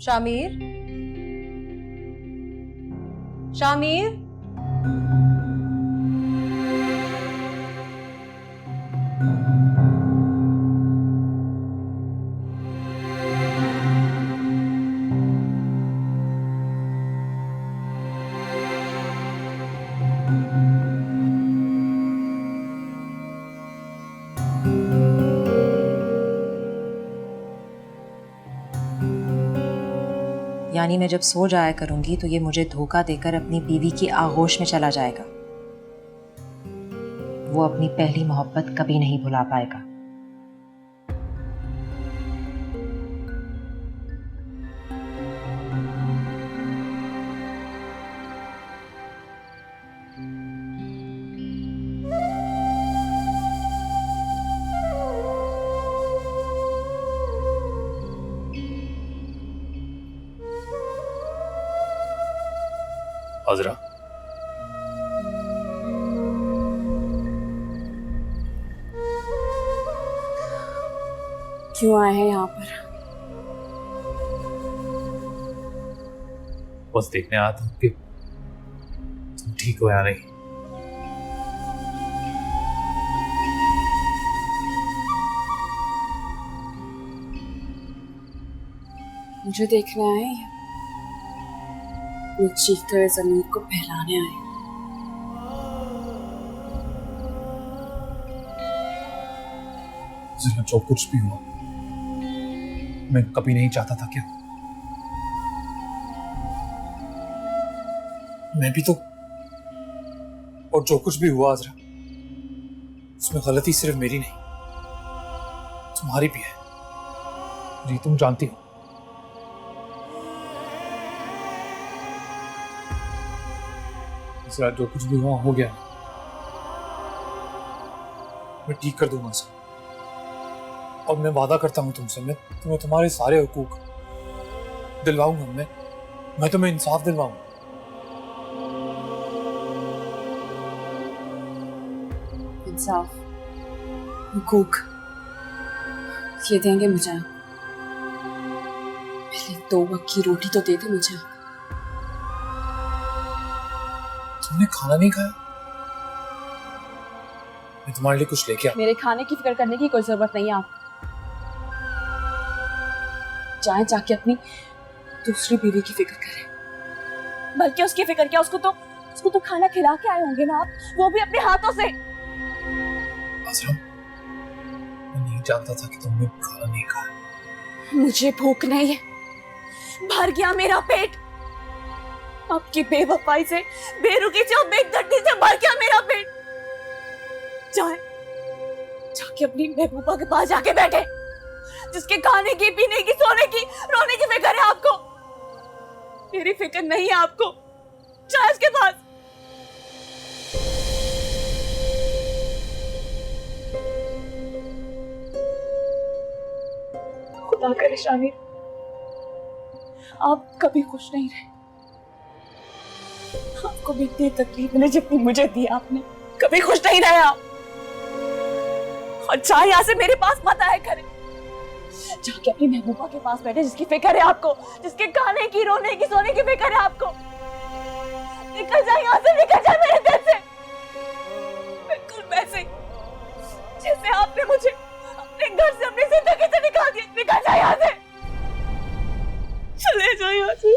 शामिर, शामिर, यानी मैं जब सो जाया करूंगी तो ये मुझे धोखा देकर अपनी बीवी की आगोश में चला जाएगा। वो अपनी पहली मोहब्बत कभी नहीं भुला पाएगा। आजरा, क्यों आए हैं यहाँ पर? बस देखने आया था कि तुम ठीक हो या नहीं। मुझे देखने आए हैं? वो चीखते हुए जमीन को बहलाने आए। जरा जो कुछ भी हुआ मैं कभी नहीं चाहता था क्या। मैं भी तो, और जो कुछ भी हुआ आजरा, उसमें गलती सिर्फ मेरी नहीं तुम्हारी भी है। जी तुम जानती हो। जो कुछ भी हुआ हो गया, मैं ठीक कर दूंगा सर। और मैं वादा करता हूं तुमसे, मैं तुम्हें तुम्हारे सारे हुकूक दिलवाऊंगा। मैं तुम्हें इंसाफ दिलवाऊंगा। इंसाफ, हुकूक ये देंगे मुझे? पहले 2 वक्त की रोटी तो दे दे मुझे। तुमने खाना नहीं खाया? मैं तुम्हारे लिए कुछ लेके आया। मेरे खाने की फिक्र करने की कोई जरूरत नहीं है। आप जाए जाके अपनी दूसरी बीवी की फिक्र करें। बल्कि उसकी फिक्र क्या, उसको तो खाना खिला के आए होंगे ना आप, वो भी अपने हाथों से। आजरा, मैं नहीं जानता था कि तुमने खाना नहीं खाया। मुझे भूख नहीं है, भर गया मेरा पेट। आपकी बेवफाई से, बेरुखी से और बेदर्दी से भर गया मेरा पेट। जाके अपनी महबूबा के पास जाके बैठे, जिसके खाने की, पीने की, सोने की, रोने की फिक्र है आपको। मेरी फिक्र नहीं है आपको। जाए उसके पास। खुदा करे शामिर, आप कभी खुश नहीं रहे। आपको भी इतनी तकलीफ मिले जितनी मुझे दी आपने। कभी खुश नहीं रहे आप। और चाहे यहाँ से मेरे पास मत आया करें। जाके अपनी महबूबा के पास बैठे, जिसकी फिक्र है आपको, जिसके खाने की, रोने की, सोने की फिक्र है आपको। निकल जाए यहाँ से, निकल जाए मेरे दिल से। बिल्कुल वैसे जैसे आपने मुझे अपने घर से, अपनी जिंदगी से निकाल दिया। निकल जाए यहाँ से, चले जाए यहाँ से।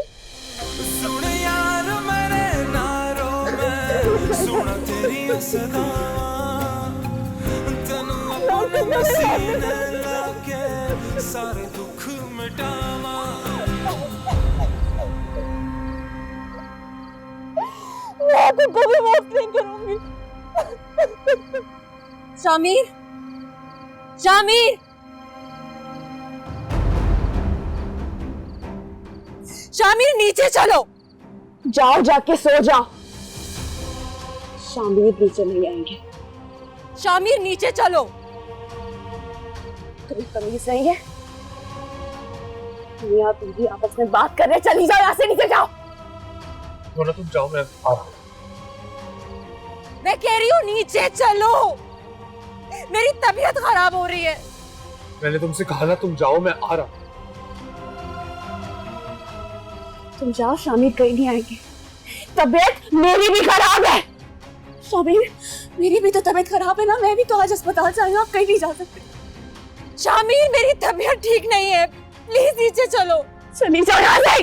सुन यार मेरे नारों में, सुन तेरी सदा, तनु अपने सीने लाके सारे दुख मिटावा। मैं आपको कभी माफ नहीं करूंगी। शामिर, शामिर, शामिर नीचे चलो। जाओ, जाके सो जाओ। शामिर नीचे नहीं आएंगे। शामिर नीचे चलो। तुम्हें तमीज नहीं है? मियां बीवी आपस में बात कर रहे। चली जाओ यहाँ से, नीचे जाओ। तुम जाओ, मैं आ रहा हूँ। मैं कह रही हूँ नीचे चलो, मेरी तबीयत खराब हो रही है। मैंने तुमसे कहा ना तुम जाओ, मैं आ रहा हूं। तुम जाओ, शामिर कहीं नहीं आएंगे। तबीयत मेरी भी खराब है। शामिर, मेरी भी तो तबीयत खराब है ना, मैं भी तो आज अस्पताल से आई हूँ, आप कहीं नहीं जा सकते। शामिर, मेरी तबीयत ठीक नहीं है, प्लीज नीचे चलो। चली जाओ यहाँ से।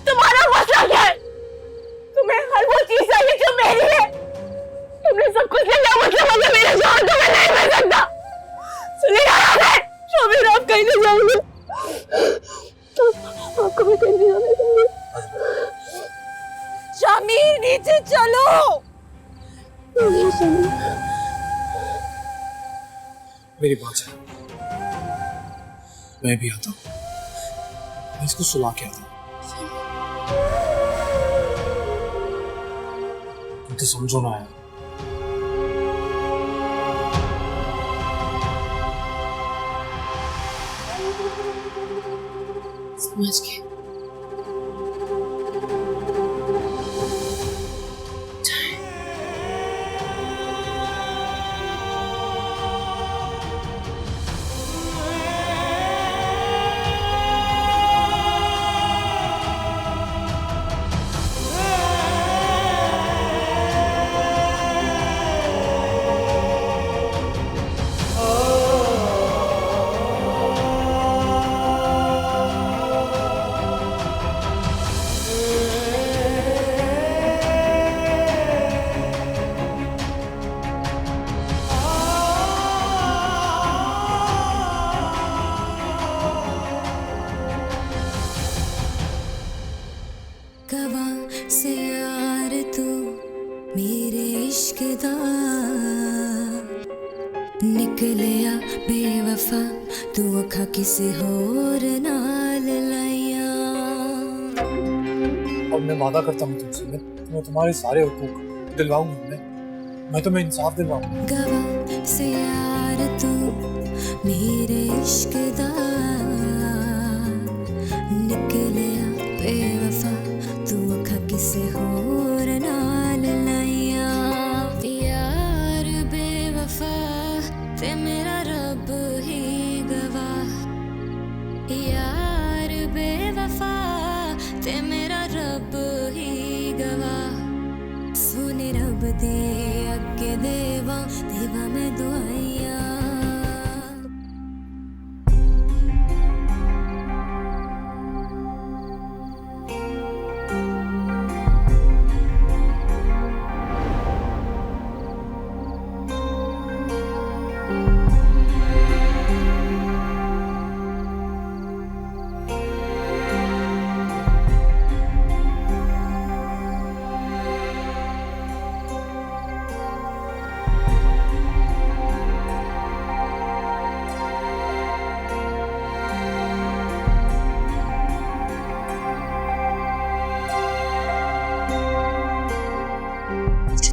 तुम्हारा मसला क्या है? तुम्हें हर वो चीज चाहिए जो मेरी है। तुमने सब कुछ ले लिया, मतलब मुझे मेरे शौहर को मैं नहीं मिल सकता। चली जाओ यहाँ से। शामिर, आप कहीं नहीं जाओगे, आपको भी कहीं नहीं जाने दूंगी। शामिर, नीचे चलो। मेरी बात है, मैं भी आता हूँ, मैं इसको सुला के आता हूँ। तुम तो समझो ना यार। समझ गए। गवा से यार तू मेरे इश्क दा निकलिया बेवफा, तू अखा किसी होर नाल लाया। और मैं वादा करता हूँ तुमसे, मैं तुम्हें तुम्हारे सारे हुकूक दिलवाऊंगा। मैं तुम्हें इंसाफ दिलवाऊंगा। गवा से यार तू मेरे इश्क दा निकलिया बेवफा, तू अखा किसे होर नाल लाया। यार बेवफा ते मेरा रब ही गवाह, यार बेवफा ते मेरा रब ही गवाह। सोने रब दे अगे देवा देवा मैं दुआइया।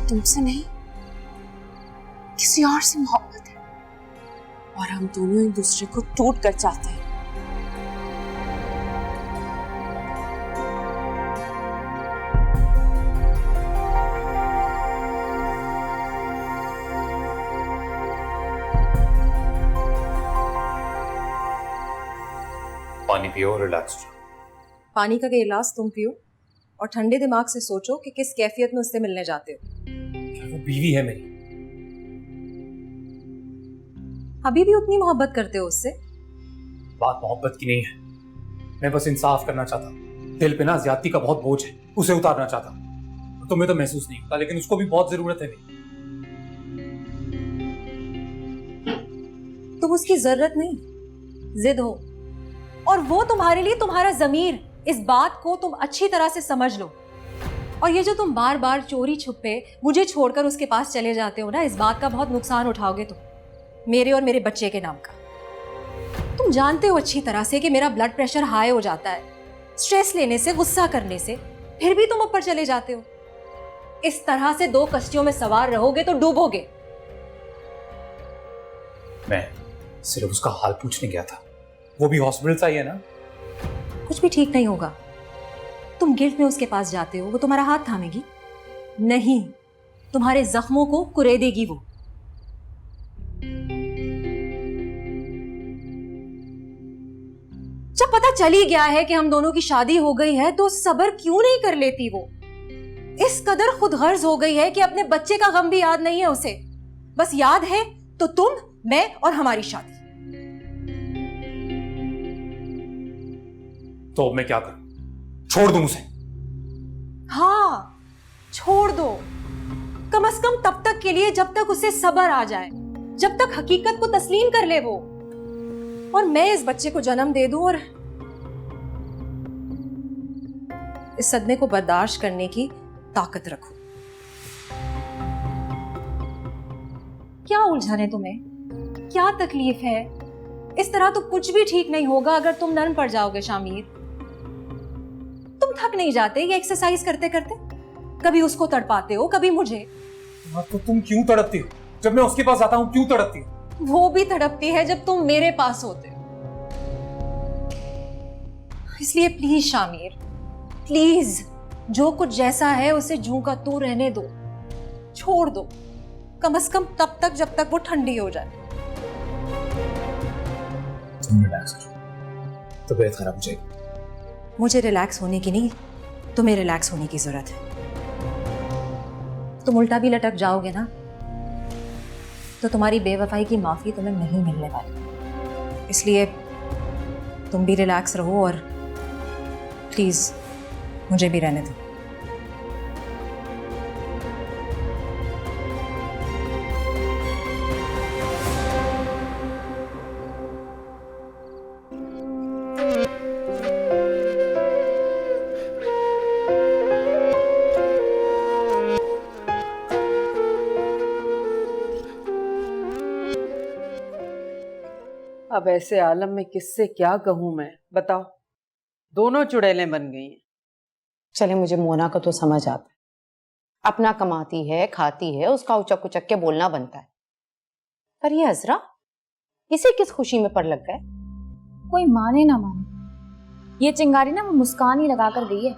तुमसे नहीं, किसी और से मोहब्बत है, और हम दोनों एक दूसरे को टूट कर चाहते हैं। पानी पियो और रिलैक्स हो जाओ। पानी का गिलास तुम पियो और ठंडे दिमाग से सोचो कि किस कैफियत में उससे मिलने जाते हो। वो बीवी है मेरी। अभी भी उतनी मोहब्बत करते हो उससे? बात मोहब्बत की नहीं है, मैं बस इंसाफ करना चाहता हूँ। दिल पे ना ज्यादती का बहुत बोझ है, उसे उतारना चाहता हूँ। तुम्हें तो महसूस नहीं होता, लेकिन उसको भी बहुत जरूरत है मेरी। तुम उसकी जरूरत नहीं, जिद हो, और वो तुम्हारे लिए तुम्हारा जमीर। इस बात को तुम अच्छी तरह से समझ लो। और ये जो तुम बार बार चोरी छुपे मुझे छोड़कर उसके पास चले जाते हो ना, इस बात का बहुत नुकसान उठाओगे तुम, मेरे और मेरे बच्चे के नाम का। तुम जानते हो अच्छी तरह से कि मेरा ब्लड प्रेशर हाई हो जाता है स्ट्रेस लेने से, गुस्सा करने से, फिर भी तुम ऊपर चले जाते हो। इस तरह से दो कश्तियों में सवार रहोगे तो डूबोगे। मैं सिर्फ उसका हाल पूछने गया था, वो भी हॉस्पिटल से आई है ना। कुछ भी ठीक नहीं होगा। तुम गिल्ट में उसके पास जाते हो, वो तुम्हारा हाथ थामेगी नहीं। तुम्हारे जख्मों को कुरेदेगी वो। जब पता चल ही गया है कि हम दोनों की शादी हो गई है तो सब्र क्यों नहीं कर लेती वो? इस कदर खुद गर्ज हो गई है कि अपने बच्चे का गम भी याद नहीं है उसे। बस याद है तो तुम, मैं और हमारी शादी। तो अब मैं क्या करूं? छोड़ दूं उसे? हाँ, छोड़ दो। कम से कम तब तक के लिए जब तक उसे सब्र आ जाए, जब तक हकीकत को तस्लीम कर ले वो, और मैं इस बच्चे को जन्म दे दूं और इस सदमे को बर्दाश्त करने की ताकत रखूं। क्या उलझन है तुम्हें? क्या तकलीफ है? इस तरह तो कुछ भी ठीक नहीं होगा अगर तुम नर्म पड़ जाओगे शामिर। तुम थक नहीं जाते ये एक्सरसाइज करते करते? कभी उसको तड़पाते हो, कभी मुझे। हाँ, तो तुम क्यों तड़पती हो? जब मैं उसके पास आता हूं क्यों तड़पती हो? वो भी तड़पती है जब तुम मेरे पास होते हो। इसलिए प्लीज शामिर, प्लीज, जो कुछ जैसा है उसे जूं का तू रहने दो, छोड़ दो। कम से कम तब तक जब तक वो ठंडी हो जाए। तुम रिलैक्स करो, तबीयत खराब हो जाएगी। मुझे रिलैक्स होने की नहीं, तुम्हें रिलैक्स होने की जरूरत है। तुम उल्टा भी लटक जाओगे ना तो तुम्हारी बेवफाई की माफी तुम्हें नहीं मिलने वाली। इसलिए तुम भी रिलैक्स रहो और प्लीज मुझे भी रहने दो। अब ऐसे आलम में किससे क्या कहूं मैं, बताओ। दोनों चुड़ैलें बन गई हैं। चले, मुझे मोना का तो समझ आता है, अपना कमाती है, खाती है, उसका उचक उचक के बोलना बनता है। पर ये अजरा, इसे किस खुशी में पर लग गए? कोई माने ना माने, ये चिंगारी ना वो मुस्कान ही लगा कर गई है।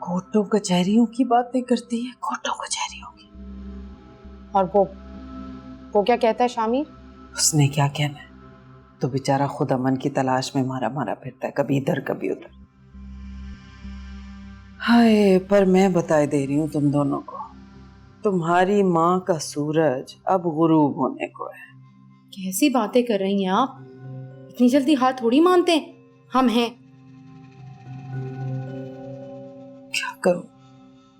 कोर्टों कचहरियों की बातें करती है, कोर्टों कचहरियों की। और वो क्या कहता है शामिर? उसने क्या कहना है, तो बेचारा खुद अमन की तलाश में मारा मारा फिरता है, कभी इधर कभी उधर। हाय, पर मैं बताए दे रही हूँ तुम दोनों को, तुम्हारी माँ का सूरज अब गुरूब होने को है। कैसी बातें कर रही हैं आप? इतनी जल्दी हार थोड़ी मानते हैं, हम हैं। क्या करूं,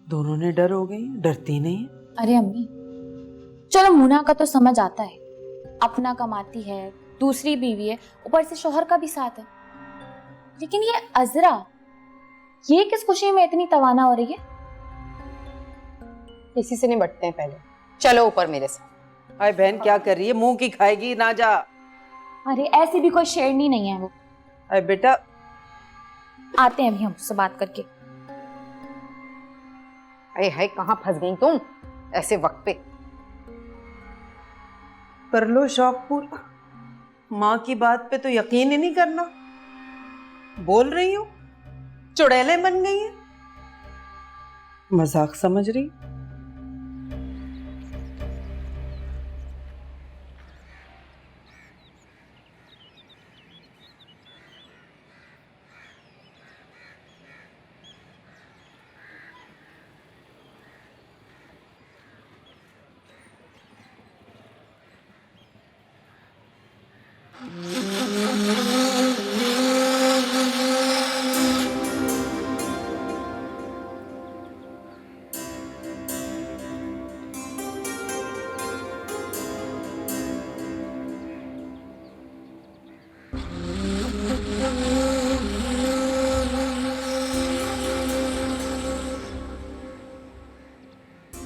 दोनों ने डर हो गई, डरती नहीं है। अरे अम्मी, चलो मोना का तो समझ आता है, अपना कमाती है, दूसरी बीवी है, ऊपर से शोहर का भी साथ है। लेकिन ये अजरा, ये किस खुशी में इतनी तवाना हो रही है? इसी से निपटते हैं पहले, चलो ऊपर मेरे साथ। हाय बहन, क्या कर रही है, मुंह की खाएगी ना जा। अरे ऐसी भी कोई शेरनी नहीं है वो। हाय बेटा, आते हैं अभी हम उससे बात करके। अरे हाय, कहाँ फंस गई तुम ऐसे वक्त पे? कर लो शौक पूरा। माँ की बात पे तो यकीन ही नहीं करना। बोल रही हूँ चुड़ैलें बन गई हैं। मजाक समझ रही?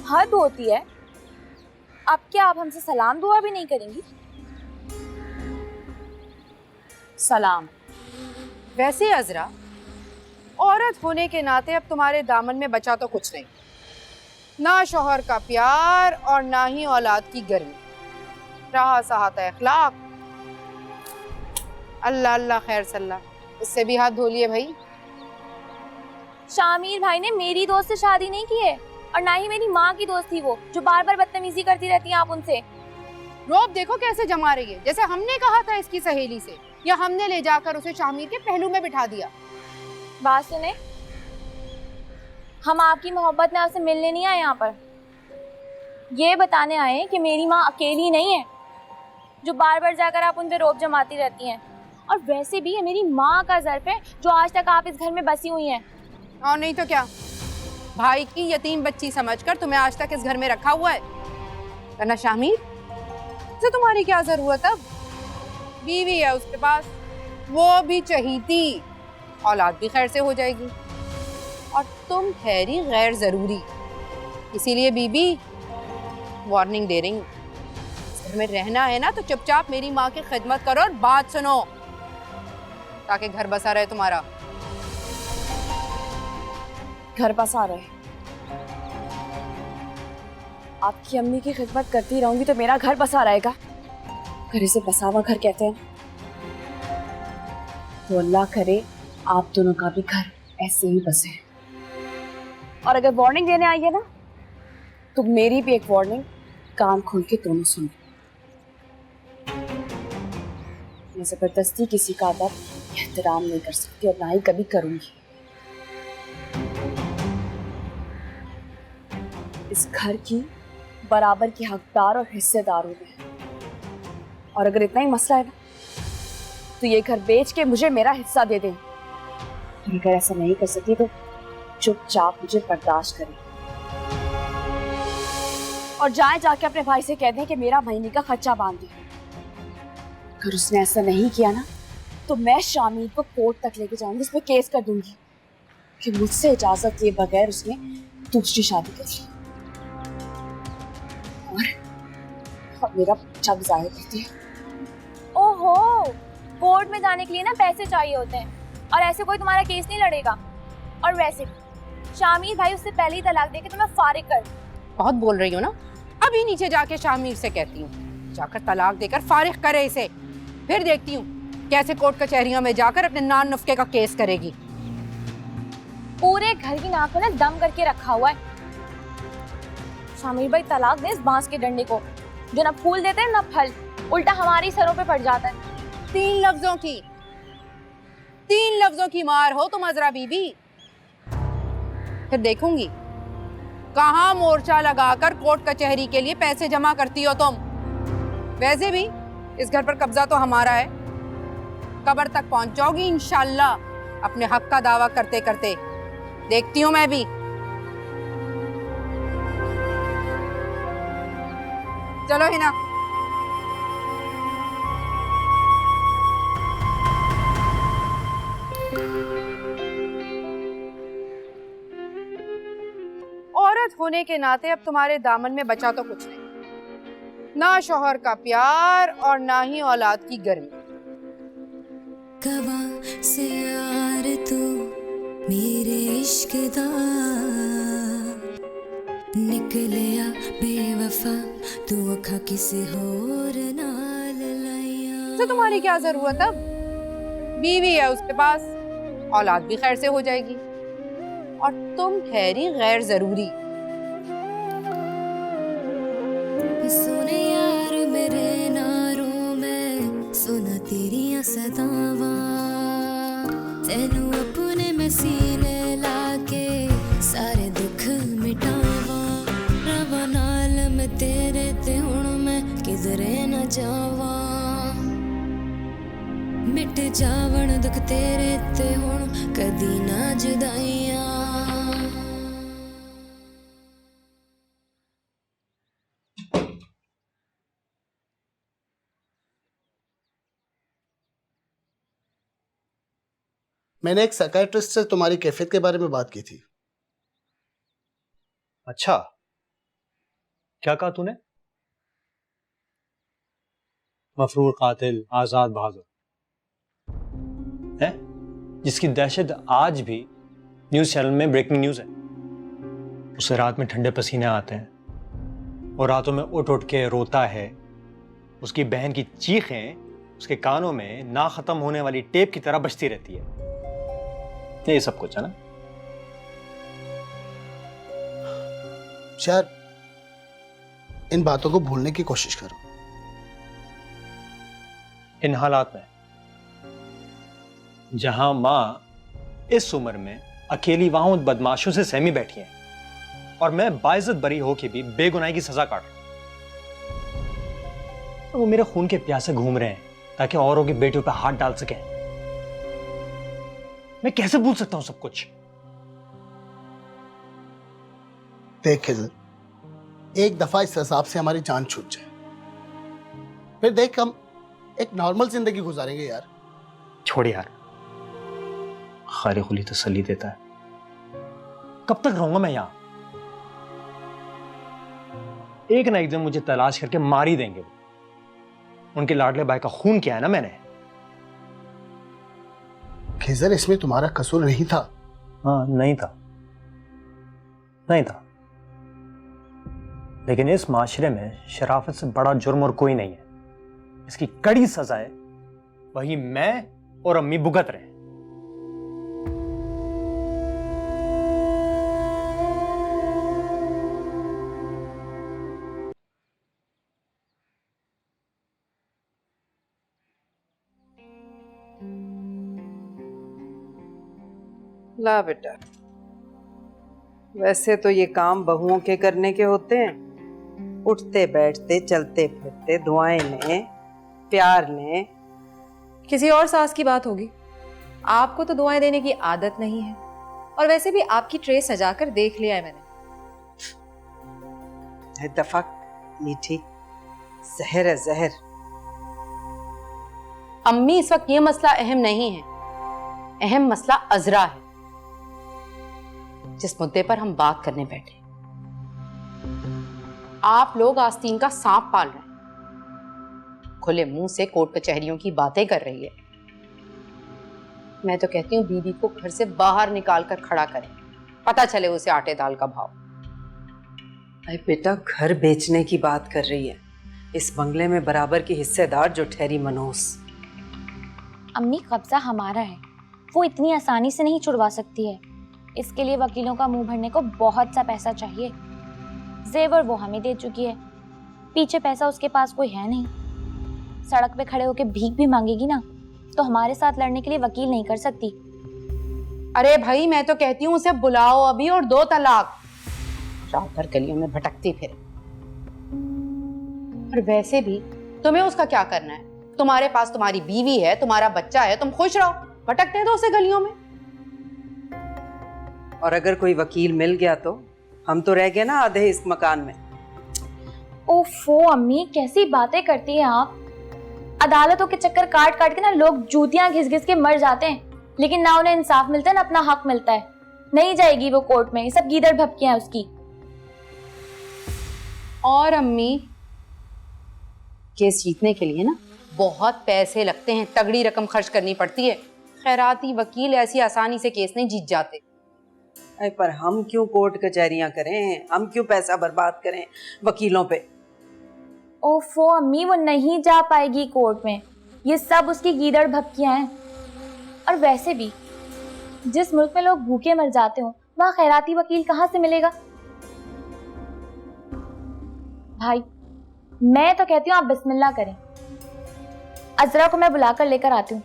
हद होती है। अब क्या आप हमसे सलाम दुआ भी नहीं करेंगी? सलाम। वैसे अजरा, औरत होने के नाते अब तुम्हारे दामन में बचा तो कुछ नहीं, ना शौहर का प्यार और ना ही औलाद की गर्मी, रहा सहाता अखलाक। अल्लाह अल्लाह खैर सल्ला, इससे भी हाथ धो लिए भाई। शामिर भाई ने मेरी दोस्त से शादी नहीं की है, और ना ही मेरी माँ की दोस्त थी वो, जो बार बार बदतमीजी करती रहती हैं आप उनसे। रोब देखो कैसे जमा रही है, जैसे हमने कहा था इसकी सहेली से, या हमने ले जाकर उसे शामिर के पहलू में बिठा दिया। बात सुने, हम आपकी मोहब्बत में आपसे मिलने नहीं आए यहाँ पर, ये बताने आए हैं कि मेरी माँ अकेली नहीं है जो बार बार जाकर आप उन पे रोब जमाती रहती हैं। और वैसे भी ये मेरी माँ का ज़र्फ है जो आज तक आप इस घर में बसी हुई हैं। और नहीं तो क्या, भाई की यतीम बच्ची समझकर तुम्हें आज तक इस घर में रखा हुआ है। वरना शामिर से तुम्हारी क्या जरूरत है? बीवी है उसके पास, वो भी चहीती, औलाद भी खैर से हो जाएगी। और तुम ठहरी गैर जरूरी, इसीलिए बीबी वार्निंग दे रही हूँ, इस घर में रहना है ना तो चुपचाप मेरी माँ की खिदमत करो और बात सुनो, ताकि घर बसा रहे तुम्हारा। घर बसा रहे, आपकी अम्मी की खिदमत करती रहूंगी तो मेरा घर बसा रहेगा। घर इसे बसा हुआ घर कहते हैं। तो अल्लाह करे आप दोनों का भी घर ऐसे ही बसे। और अगर वार्निंग देने आई है ना, तो मेरी भी एक वार्निंग, कान खोल के दोनों सुनो। मैं जबरदस्ती किसी का अदब एहतराम नहीं कर सकती और ना ही कभी करूंगी। इस घर की बराबर की हकदार और हिस्सेदार हूं मैं। और अगर इतना ही मसला है ना, तो ये घर बेच के मुझे मेरा हिस्सा दे दें। और अगर ऐसा नहीं कर सकती तो चुपचाप मुझे बर्दाश्त करें और जाए जाके अपने भाई से कह दें कि मेरा महीने का खर्चा बांध दे। अगर उसने ऐसा नहीं किया ना, तो मैं शामिर को कोर्ट तक लेके जाऊंगी, उसमें केस कर दूंगी कि मुझसे इजाजत लिए बगैर उसने दूसरी शादी कर ली और मेरा बच्चा भी जाहिर करती है। ओहो, कोर्ट में जाने के लिए ना पैसे चाहिए होते हैं, और ऐसे कोई तुम्हारा केस नहीं लड़ेगा। और वैसे शामिर भाई उससे पहले ही तलाक देके तुम्हें फारिग कर। बहुत बोल रही हो ना, अभी नीचे जाके शामिर से कहती हूँ जाकर तलाक देकर फारिग करे इसे, फिर देखती हूँ कैसे कोर्ट कचहरियों में जाकर अपने नान नुस्खे का केस करेगी। पूरे घर की नाक को ना दम करके रखा हुआ है। शामिर भाई तलाक दे इस बांस के डंडे को, जो ना फूल देते हैं ना फल, उल्टा हमारी सरों पे पड़ जाता है। 3 लफ्जों की मार हो तुम अजरा बीबी। फिर देखूंगी कहाँ मोर्चा लगाकर कोर्ट कचहरी के लिए पैसे जमा करती हो तुम। वैसे भी इस घर पर कब्जा तो हमारा है, कब्र तक पहुंच जाओगी इंशाल्लाह अपने हक का दावा करते करते। देखती हूँ मैं भी। चलो हिना। औरत होने के नाते अब तुम्हारे दामन में बचा तो कुछ नहीं, ना शौहर का प्यार और ना ही औलाद की गर्मी। कवा से यार तू मेरे इश्क दा निकलिया बेवफा, तू अखा किसी होर नाल लाया। तो तुम्हारी क्या जरूरत है? बीवी है उसके पास, औलाद भी खैर से हो जाएगी। और तुम ठहरी गैर जरूरी। सुने यार मेरे नारों में सुना तेरिया सदावां, तेनू अपने में सीने लाके सारे दुख मिटावां। रवा नाल मैं तेरे ते हुण मैं किधरे न जावां, मिट जावण दुख तेरे ते हुण कदी ना जुदाइयां। मैंने एक साइकियाट्रिस्ट से तुम्हारी कैफियत के बारे में बात की थी। अच्छा, क्या कहा तूने? मफरूर कातिल आजाद बहादुर है, जिसकी दहशत आज भी न्यूज़ चैनल में ब्रेकिंग न्यूज़ है। उसे रात में ठंडे पसीने आते हैं और रातों में उठ उठ के रोता है। उसकी बहन की चीखें उसके कानों में ना खत्म होने वाली टेप की तरह बजती रहती है। ये सब कुछ है ना? यार इन बातों को भूलने की कोशिश करो। इन हालात में जहां मां इस उम्र में अकेली वहां उन बदमाशों से सहमी बैठी है और मैं बाइज्जत बरी होके भी बेगुनाही की सजा काट रहा हूं। वो मेरे खून के प्यासे घूम रहे हैं ताकि औरों की बेटियों पर हाथ डाल सके। मैं कैसे भूल सकता हूं सब कुछ? देख खिज़र, एक दफा इस हिसाब से हमारी जान छूट जाए, फिर देख हम एक नॉर्मल जिंदगी गुजारेंगे यार। छोड़ यार, खाली खुली तसल्ली देता है। कब तक रहूंगा मैं यहां? एक ना एक दिन मुझे तलाश करके मार ही देंगे। उनके लाडले भाई का खून किया है ना मैंने। खिज़र, इसमें तुम्हारा कसूर नहीं था। हाँ, नहीं था, नहीं था, लेकिन इस माशरे में शराफत से बड़ा जुर्म और कोई नहीं है। इसकी कड़ी सजाए वही मैं और अम्मी भुगत रहे। ला बेटा, वैसे तो ये काम बहुओं के करने के होते हैं। उठते बैठते चलते फिरते दुआएं लें, प्यार लें। किसी और सास की बात होगी। आपको तो दुआएं देने की आदत नहीं है, और वैसे भी आपकी ट्रे सजाकर देख लिया है मैंने। दफा मीठी, जहर है जहर। अम्मी, इस वक्त ये मसला अहम नहीं है, अहम मसला अजरा है, जिस मुद्दे पर हम बात करने बैठे। आप लोग आस्तीन का सांप पाल रहे हैं, खुले मुंह से कोर्ट कचहरियों की बातें कर रही है। मैं तो कहती हूँ बीवी को घर से बाहर निकाल कर खड़ा करें, पता चले उसे आटे दाल का भाव। अरे बेटा, घर बेचने की बात कर रही है, इस बंगले में बराबर की हिस्सेदार जो ठहरी मनोस। अम्मी, कब्जा हमारा है, वो इतनी आसानी से नहीं छुड़वा सकती है। इसके लिए वकीलों का मुंह भरने को बहुत सा पैसा चाहिए। जेवर वो हमें दे चुकी है, पीछे पैसा उसके पास कोई है नहीं। सड़क पे खड़े होके भीख भी मांगेगी ना, तो हमारे साथ लड़ने के लिए वकील नहीं कर सकती। अरे भाई, मैं तो कहती हूँ उसे बुलाओ अभी और दो तलाक। रात भर गलियों में भटकती फिरे। और वैसे भी तुम्हें उसका क्या करना है? तुम्हारे पास तुम्हारी बीवी है, तुम्हारा बच्चा है, तुम खुश रहो, भटकते दो उसे गलियों में। और अगर कोई वकील मिल गया तो हम तो रह गए ना आधे इस मकान में। ओफो अम्मी, कैसी बातें करती हैं आप। अदालतों के चक्कर काट काट के ना लोग जूतियां घिस घिस के मर जाते हैं, लेकिन ना उन्हें इंसाफ मिलता है ना अपना हक मिलता है। नहीं जाएगी वो कोर्ट में, सब गीदड़ भपकियां हैं उसकी। और अम्मी, केस जीतने के लिए ना बहुत पैसे लगते हैं, तगड़ी रकम खर्च करनी पड़ती है। खैराती वकील ऐसी आसानी से केस नहीं जीत जाते। अरे पर हम क्यों कोर्ट कचहरियां करें, हम क्यों पैसा बर्बाद करें वकीलों पे। ओफो अम्मी, वो नहीं जा पाएगी कोर्ट में, ये सब उसकी गीदड़ भपकियां हैं। और वैसे भी जिस मुल्क में लोग भूखे मर जाते हो, वहां खैराती वकील कहाँ से मिलेगा। भाई, मैं तो कहती हूँ आप बिस्मिल्लाह करें। अजरा को मैं बुलाकर लेकर आती हूँ,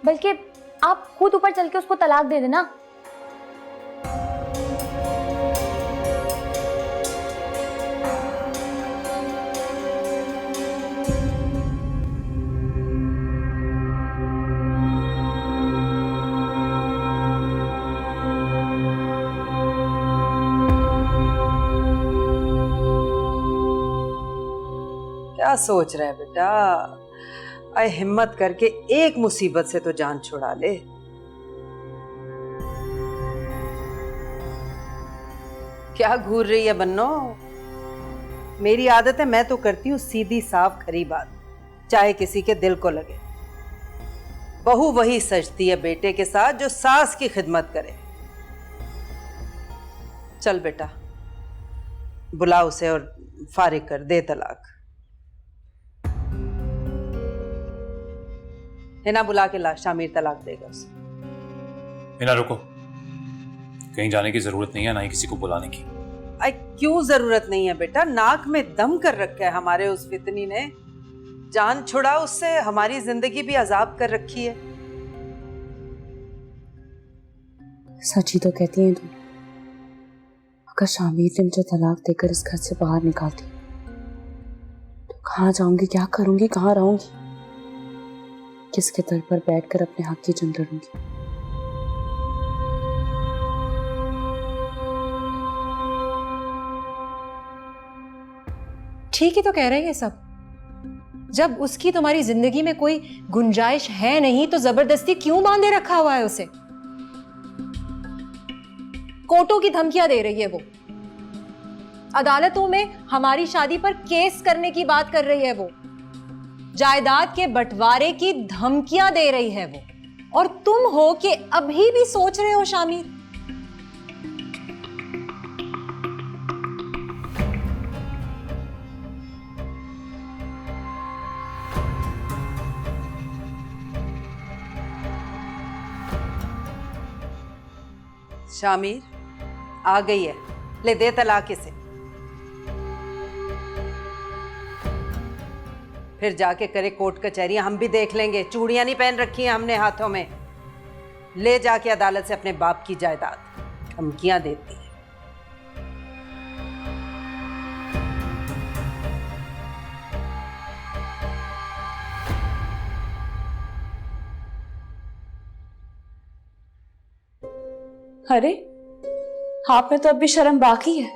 बल्कि आप खुद ऊपर चल के उसको तलाक दे देना। क्या सोच रहा है बेटा? अरे हिम्मत करके एक मुसीबत से तो जान छुड़ा ले। क्या घूर रही है बन्नो? मेरी आदत है, मैं तो करती हूँ सीधी साफ खरी बात, चाहे किसी के दिल को लगे। बहू वही सजती है बेटे के साथ जो सास की खिदमत करे। चल बेटा, बुला उसे और फारिग कर दे तलाक। हिना बुला के ला, शामिर तलाक देगा उसे। हिना रुको, कहीं जाने की जरूरत नहीं है, ना ही किसी को बुलाने की। क्यों जरूरत नहीं है बेटा, नाक में दम कर रखा है हमारे उस फितनी ने। जान छुड़ा उससे, हमारी जिंदगी भी अजाब कर रखी है। सच ही तो कहती हैं तुम। अगर शामिर ने मुझे तलाक देकर इस घर से बाहर निकाल दी तो कहाँ जाऊंगी, क्या करूंगी, कहाँ रहूंगी, किसके दर पर बैठकर अपने हक की जंग लड़ूंगी। ठीक ही तो कह रहे हैं सब। जब उसकी तुम्हारी जिंदगी में कोई गुंजाइश है नहीं तो जबरदस्ती क्यों बांधे रखा हुआ है उसे? कोर्टों की धमकियां दे रही है वो, अदालतों में हमारी शादी पर केस करने की बात कर रही है वो, जायदाद के बंटवारे की धमकियां दे रही है वो, और तुम हो कि अभी भी सोच रहे हो शामिर। शामिर आ गई है, ले दे तलाक इसे। फिर जाके करे कोर्ट कचहरियां, हम भी देख लेंगे। चूड़ियां नहीं पहन रखी हैं हमने हाथों में। ले जाके अदालत से अपने बाप की जायदाद। धमकियां देती है। अरे आप में तो अब भी शर्म बाकी है।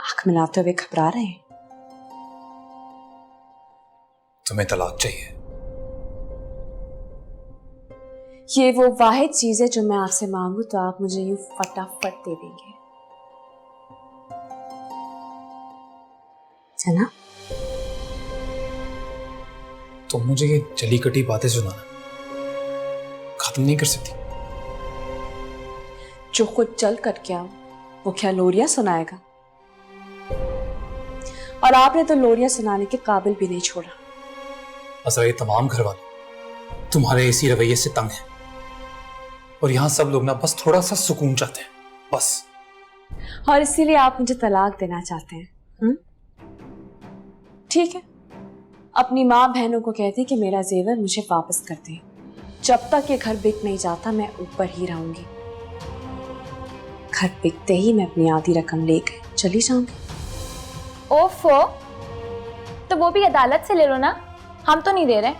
आंख मिलाते हुए घबरा रहे हैं। तुम्हें तलाक चाहिए? ये वो वाहिद चीज है जो मैं आपसे मांगू तो आप मुझे यूं फटाफट दे देंगे, है ना? तुम मुझे ये जली कटी बातें सुनाना खत्म नहीं कर सकती? जो खुद चल कर क्या वो क्या लोरिया सुनाएगा? और आपने तो लोरिया सुनाने के काबिल भी नहीं छोड़ा। असल ये तमाम घर वाले तुम्हारे इसी रवैये से तंग हैं, और यहां सब लोग ना बस थोड़ा सा सुकून चाहते हैं, बस। और इसीलिए आप मुझे तलाक देना चाहते हैं? ठीक है, अपनी माँ बहनों को कहती कि मेरा जेवर मुझे वापस कर दें। जब तक ये घर बिक नहीं जाता मैं ऊपर ही रहूंगी। घर बिकते ही मैं अपनी आधी रकम लेकर चली जाऊंगी। ओफो, तो वो भी अदालत से ले लो ना, हम तो नहीं दे रहे।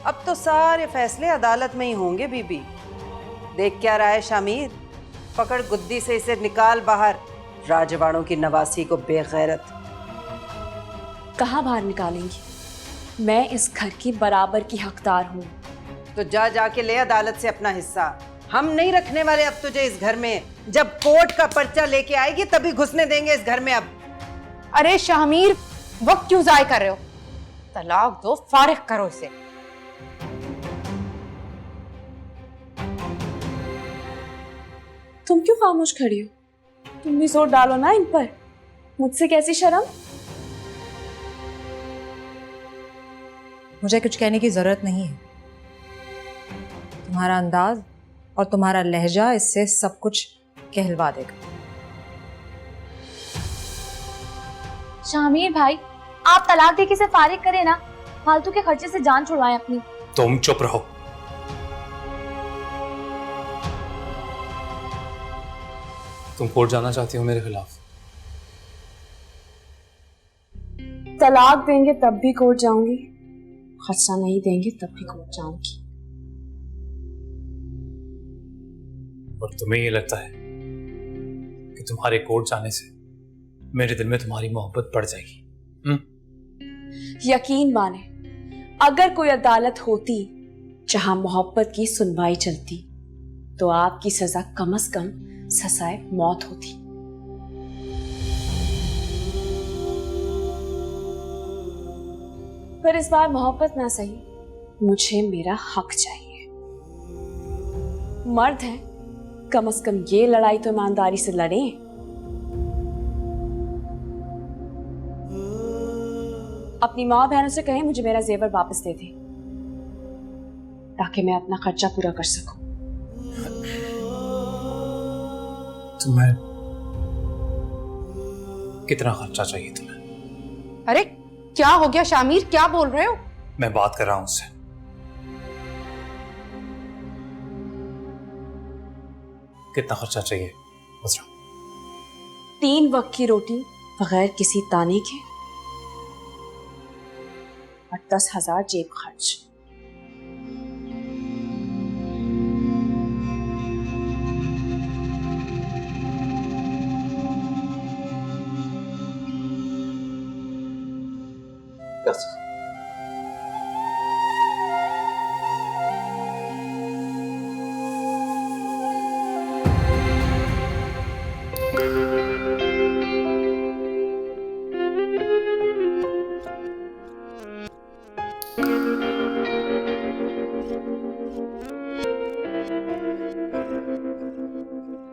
अब तो सारे फैसले अदालत में ही होंगे बीबी। देख क्या रहा है शामिर? पकड़ गुद्दी से इसे निकाल बाहर। राजवाड़ों की नवासी को बेगैरत। कहाँ बाहर निकालेंगी? मैं इस घर की बराबर की हकदार हूँ। तो जा जाके ले अदालत से अपना हिस्सा। हम नहीं रखने वाले अब तुझे इस घर में। जब कोर्ट का पर्चा लेके आएगी तभी घुसने देंगे इस घर में। अब अरे शामिर, वक्त क्यों जाया कर रहे हो? तलाक दो, फारिग करो इसे। तुम क्यों खामोश खड़ी हो? तुम भी जोर डालो ना इन पर। मुझसे कैसी शर्म? मुझे कुछ कहने की जरूरत नहीं है। तुम्हारा अंदाज और तुम्हारा लहजा इससे सब कुछ कहलवा देगा। शामिर भाई, आप तलाक देके से फारिग करें ना, फालतू के खर्चे से जान छुड़वाएं अपनी। तुम चुप रहो। तुम कोर्ट जाना चाहती हो मेरे खिलाफ? तलाक देंगे तब भी कोर्ट जाऊंगी, खर्चा नहीं देंगे तब भी कोर्ट जाऊंगी। और तुम्हें ये लगता है कि तुम्हारे कोर्ट जाने से मेरे दिल में तुम्हारी मोहब्बत बढ़ जाएगी? यकीन माने, अगर कोई अदालत होती जहां मोहब्बत की सुनवाई चलती तो आपकी सजा कम से कम सजाए मौत होती। पर इस बार मोहब्बत ना सही, मुझे मेरा हक चाहिए। मर्द है, कम से कम ये लड़ाई तो ईमानदारी से लड़ें। अपनी माँ बहनों से कहें मुझे मेरा जेवर वापस दे दे ताकि मैं अपना खर्चा पूरा कर सकूं। तुम्हें कितना खर्चा चाहिए तुम्हें? अरे क्या हो गया शामिर, क्या बोल रहे हो? मैं बात कर रहा हूं उससे। कितना खर्चा चाहिए अज़रा? 3 वक्त की रोटी बगैर किसी ताने के और 10,000 जेब खर्च। बस।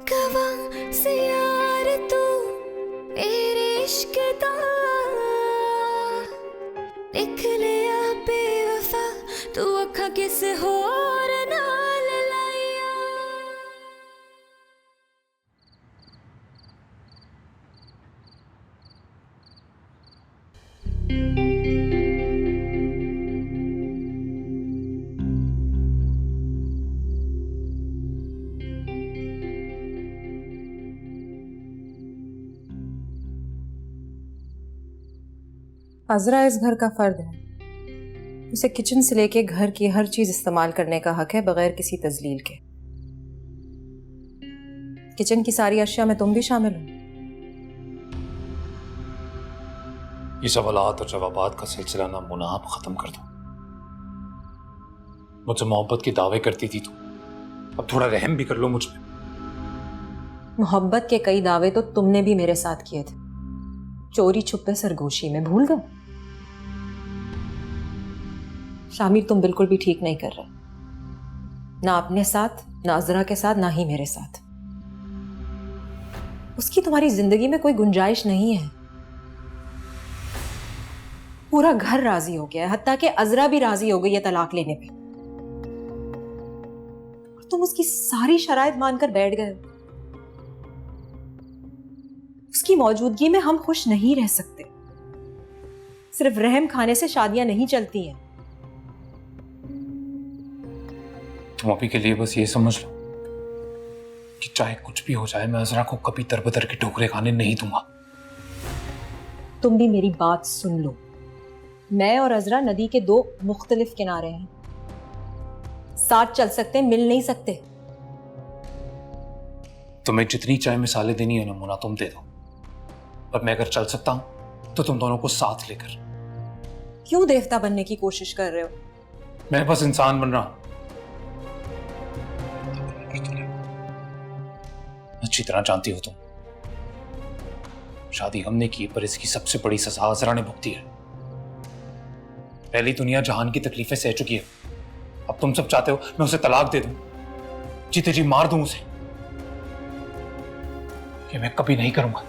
कवां से यार तू मेरे इश्क दा लिख लिया बेवफा, तू अखा किस होर नाल लाया। अज़रा इस घर का फर्द है। उसे किचन से लेके घर की हर चीज इस्तेमाल करने का हक है बगैर किसी तजलील के। किचन की सारी अशिया में तुम भी शामिल हो। ये सवालात और जवाबात का सिलसिला ना मुनाहब खत्म कर दो। मुझसे मोहब्बत के दावे करती थी तू, अब थोड़ा रहम भी कर लो मुझ पे। मोहब्बत के कई दावे तो तुमने भी मेरे साथ किए थे, चोरी छुपे सरगोशी में, भूल गए? शामिर तुम बिल्कुल भी ठीक नहीं कर रहे, ना अपने साथ, ना अज़रा के साथ, ना ही मेरे साथ। उसकी तुम्हारी जिंदगी में कोई गुंजाइश नहीं है। पूरा घर राजी हो गया है, हत्ता कि अज़रा भी राजी हो गई है तलाक लेने पे। और तुम उसकी सारी शराइत मानकर बैठ गए। उसकी मौजूदगी में हम खुश नहीं रह सकते। सिर्फ रहम खाने से शादियां नहीं चलती हैं। तुम अभी के लिए बस ये समझ लो कि चाहे कुछ भी हो जाए, मैं अज़रा को कभी दरबदर के ठोकरे खाने नहीं दूंगा। तुम भी मेरी बात सुन लो। मैं और अज़रा नदी के 2 मुख्तलिफ किनारे हैं, साथ चल सकते, मिल नहीं सकते। तुम्हें जितनी चाहे मिसालें देनी है ना मुना, तुम दे दो, पर मैं अगर चल सकता हूं तो तुम दोनों को साथ लेकर। क्यों देवता बनने की कोशिश कर रहे हो? मैं बस इंसान बन रहा हूं। अच्छी तरह जानती हो तुम, शादी हमने की, पर इसकी सबसे बड़ी सजा अज़रा ने भुगती है। पहली दुनिया जहान की तकलीफें सह चुकी है, अब तुम सब चाहते हो मैं उसे तलाक दे दूं, जीते जी मार दूं उसे। ये मैं कभी नहीं करूंगा।